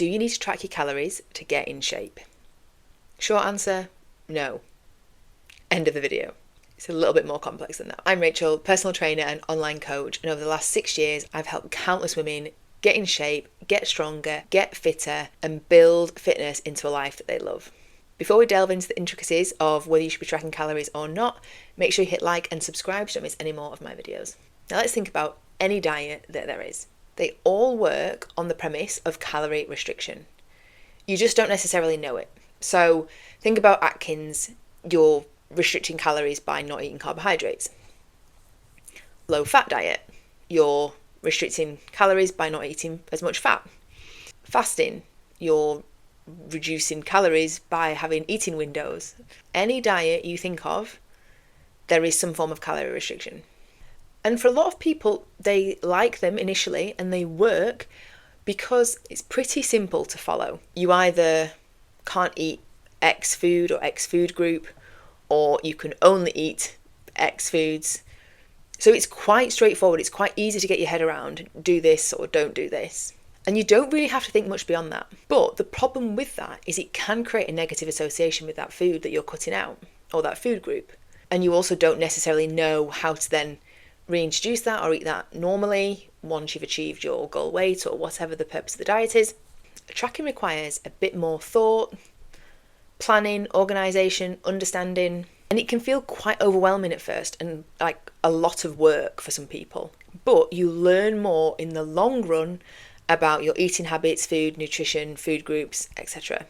Do you need to track your calories to get in shape? Short answer, no. End of the video. It's a little bit more complex than that. I'm Rachel, personal trainer and online coach, and over the last 6 years, I've helped countless women get in shape, get stronger, get fitter, and build fitness into a life that they love. Before we delve into the intricacies of whether you should be tracking calories or not, make sure you hit like and subscribe so you don't miss any more of my videos. Now let's think about any diet that there is. They all work on the premise of calorie restriction. You just don't necessarily know it. So think about Atkins, you're restricting calories by not eating carbohydrates. Low fat diet, you're restricting calories by not eating as much fat. Fasting, you're reducing calories by having eating windows. Any diet you think of, there is some form of calorie restriction. And for a lot of people, they like them initially and they work because it's pretty simple to follow. You either can't eat X food or X food group, or you can only eat X foods. So it's quite straightforward. It's quite easy to get your head around. Do this or don't do this. And you don't really have to think much beyond that. But the problem with that is it can create a negative association with that food that you're cutting out or that food group. And you also don't necessarily know how to then reintroduce that or eat that normally once you've achieved your goal weight or whatever the purpose of the diet is. Tracking requires a bit more thought, planning, organisation, understanding, and it can feel quite overwhelming at first and like a lot of work for some people. But you learn more in the long run about your eating habits, food, nutrition, food groups, etc.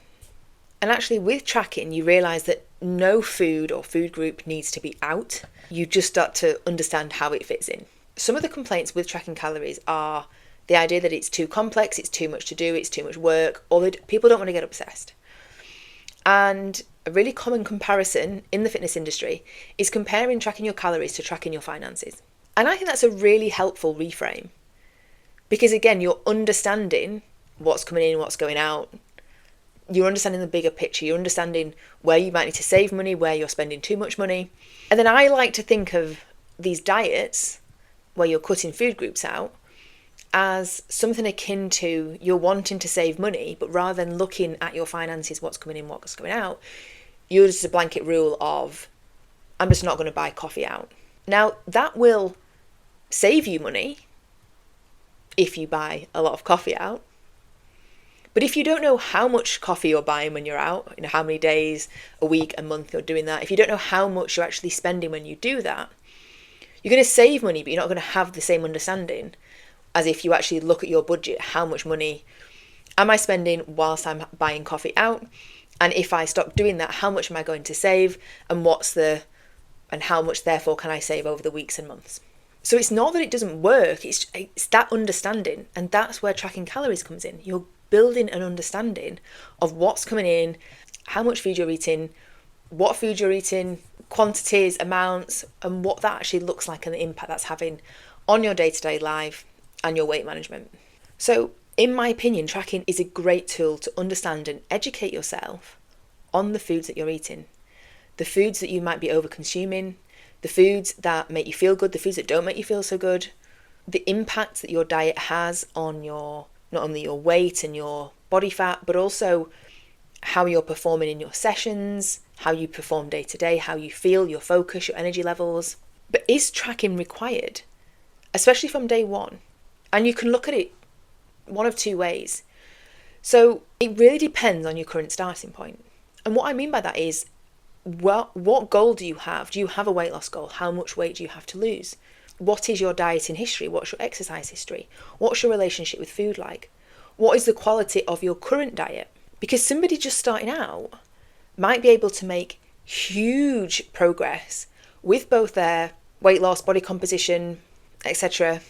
And actually with tracking, you realise that no food or food group needs to be out. You just start to understand how it fits in. Some of the complaints with tracking calories are the idea that it's too complex, it's too much to do, it's too much work, or that people don't want to get obsessed. And a really common comparison in the fitness industry is comparing tracking your calories to tracking your finances. And I think that's a really helpful reframe. Because again, you're understanding what's coming in, what's going out. You're understanding the bigger picture. You're understanding where you might need to save money, where you're spending too much money. And then I like to think of these diets where you're cutting food groups out as something akin to you're wanting to save money, but rather than looking at your finances, what's coming in, what's going out, you're just a blanket rule of, I'm just not going to buy coffee out. Now, that will save you money if you buy a lot of coffee out. But if you don't know how much coffee you're buying when you're out, how many days, a week, a month you're doing that, if you don't know how much you're actually spending when you do that, you're going to save money, but you're not going to have the same understanding as if you actually look at your budget. How much money am I spending whilst I'm buying coffee out? And if I stop doing that, how much am I going to save? And how much therefore can I save over the weeks and months? So it's not that it doesn't work, it's that understanding. And that's where tracking calories comes in. You're building an understanding of what's coming in, how much food you're eating, what food you're eating, quantities, amounts, and what that actually looks like and the impact that's having on your day-to-day life and your weight management. So in my opinion, tracking is a great tool to understand and educate yourself on the foods that you're eating, the foods that you might be over-consuming, the foods that make you feel good, the foods that don't make you feel so good, the impact that your diet has on not only your weight and your body fat, but also how you're performing in your sessions, how you perform day to day, how you feel, your focus, your energy levels. But is tracking required, especially from day one? And you can look at it one of two ways. So it really depends on your current starting point. And what I mean by that is, what goal do you have? Do you have a weight loss goal? How much weight do you have to lose? What is your dieting history? What's your exercise history? What's your relationship with food like? What is the quality of your current diet? Because somebody just starting out might be able to make huge progress with both their weight loss, body composition, etc.,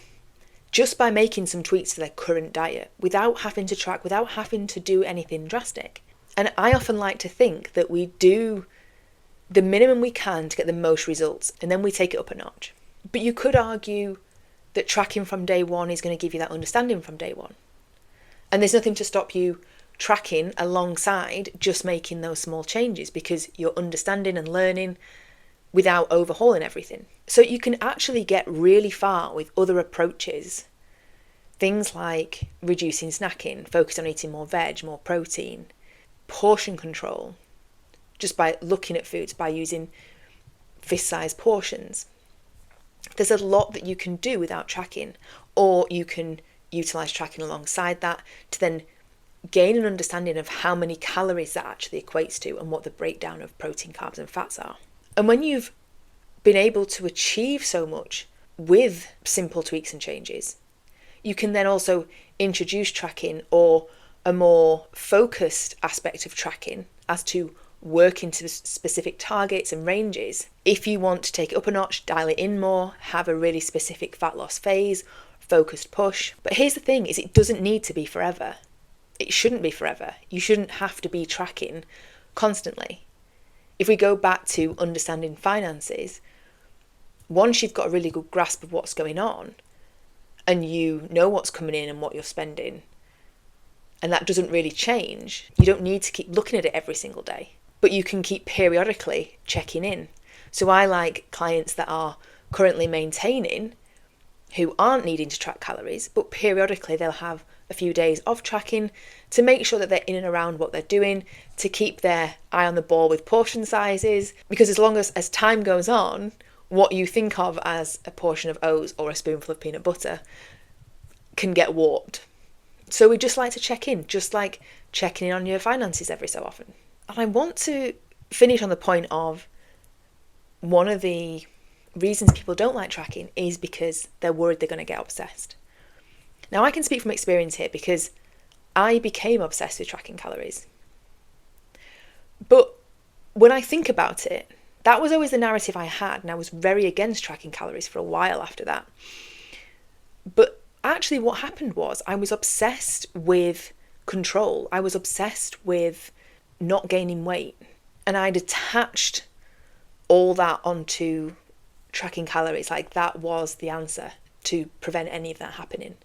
just by making some tweaks to their current diet without having to track, without having to do anything drastic. And I often like to think that we do the minimum we can to get the most results, and then we take it up a notch. But you could argue that tracking from day one is going to give you that understanding from day one. And there's nothing to stop you tracking alongside just making those small changes, because you're understanding and learning without overhauling everything. So you can actually get really far with other approaches Things like reducing snacking, focus on eating more veg, more protein, portion control, just by looking at foods, by using fist-sized portions. There's a lot that you can do without tracking, or you can utilise tracking alongside that to then gain an understanding of how many calories that actually equates to and what the breakdown of protein, carbs and fats are. And when you've been able to achieve so much with simple tweaks and changes, you can then also introduce tracking, or a more focused aspect of tracking as to work into specific targets and ranges. If you want to take it up a notch, dial it in more, have a really specific fat loss phase, focused push. But here's the thing, is it doesn't need to be forever. It shouldn't be forever. You shouldn't have to be tracking constantly. If we go back to understanding finances, once you've got a really good grasp of what's going on, and you know what's coming in and what you're spending, and that doesn't really change, you don't need to keep looking at it every single day, but you can keep periodically checking in. So I like clients that are currently maintaining, who aren't needing to track calories, but periodically they'll have a few days of tracking to make sure that they're in and around what they're doing, to keep their eye on the ball with portion sizes, because as long as time goes on, what you think of as a portion of oats or a spoonful of peanut butter can get warped. So we just like to check in, just like checking in on your finances every so often. And I want to finish on the point of one of the reasons people don't like tracking is because they're worried they're going to get obsessed. Now, I can speak from experience here because I became obsessed with tracking calories. But when I think about it, that was always the narrative I had, and I was very against tracking calories for a while after that. But actually what happened was I was obsessed with control. I was obsessed with not gaining weight. And I'd attached all that onto tracking calories, like that was the answer to prevent any of that happening.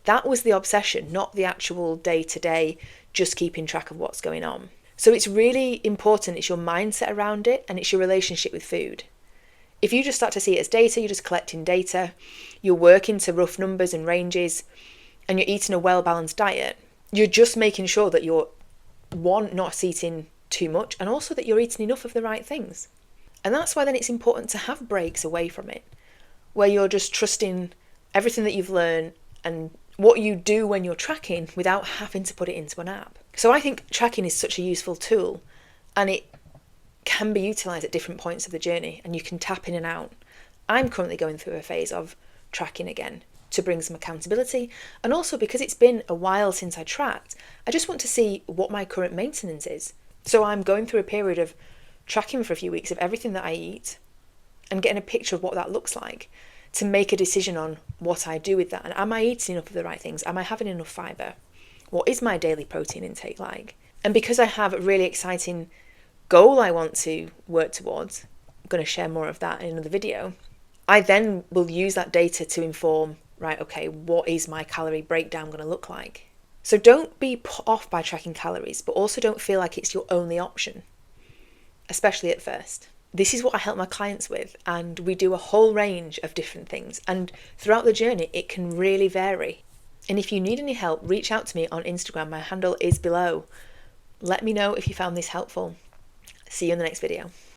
That was the obsession, not the actual day-to-day, just keeping track of what's going on. So it's really important, it's your mindset around it, and it's your relationship with food. If you just start to see it as data, you're just collecting data, you're working to rough numbers and ranges, and you're eating a well-balanced diet, you're just making sure that you're, one, not eating too much, and also that you're eating enough of the right things. And that's why then it's important to have breaks away from it, where you're just trusting everything that you've learned and what you do when you're tracking without having to put it into an app. So I think tracking is such a useful tool, and it can be utilised at different points of the journey, and you can tap in and out. I'm currently going through a phase of tracking again to bring some accountability, and also because it's been a while since I tracked, I just want to see what my current maintenance is. So I'm going through a period of tracking for a few weeks of everything that I eat and getting a picture of what that looks like to make a decision on what I do with that. And am I eating enough of the right things? Am I having enough fibre? What is my daily protein intake like? And because I have a really exciting goal I want to work towards, I'm going to share more of that in another video, I then will use that data to inform, right, okay, what is my calorie breakdown going to look like? So don't be put off by tracking calories, but also don't feel like it's your only option, especially at first. This is what I help my clients with, and we do a whole range of different things, and throughout the journey it can really vary. And if you need any help, reach out to me on Instagram. My handle is below. Let me know if you found this helpful. See you in the next video.